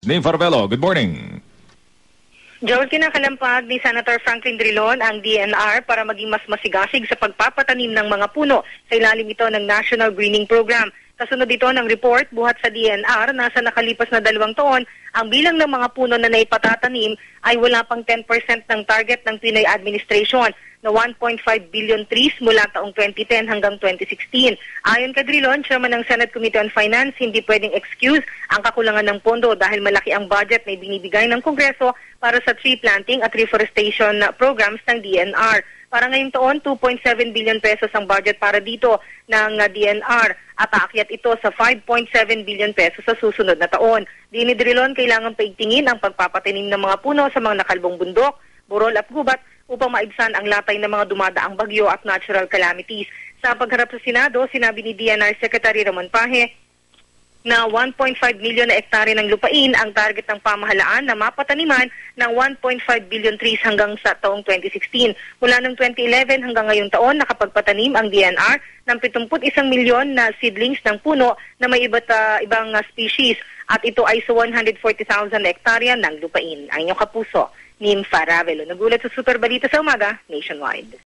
Ning Farabello, good morning. Joel, kinakalampag ni Senator Franklin Drilon ang DNR para maging mas masigasig sa pagpapatanim ng mga puno sa ilalim ito ng National Greening Program. Kasunod ito ng report buhat sa DNR na sa nakalipas na 2 taon, ang bilang ng mga puno na naipatatanim ay wala pang 10% ng target ng Pinoy administration na 1.5 billion trees mula taong 2010 hanggang 2016. Ayon kay Drilon, Chairman ng Senate Committee on Finance, hindi pwedeng excuse ang kakulangan ng pondo dahil malaki ang budget na ibinibigay ng Kongreso para sa tree planting at reforestation programs ng DNR. Para ngayong taon, 2.7 billion pesos ang budget para dito ng DNR at aakyat ito sa 5.7 billion pesos sa susunod na taon. Di ni Drilon, kailangan paigtingin ang pagpapatanim ng mga puno sa mga nakalbong bundok, burol at gubat upang maibsan ang latay ng mga dumadaang bagyo at natural calamities. Sa pagharap sa Senado, sinabi ni DNR Secretary Ramon Paje na 1.5 milyon na hektare ng lupain ang target ng pamahalaan na mapataniman ng 1.5 billion trees hanggang sa taong 2016. Mula noong 2011 hanggang ngayong taon, nakapagpatanim ang DNR ng 71 milyon na seedlings ng puno na may ibang species at ito ay sa 140,000 hektarya ng lupain. Ang inyong kapuso, Nim Farabello. Nagulat sa Super Balita sa Umaga, Nationwide.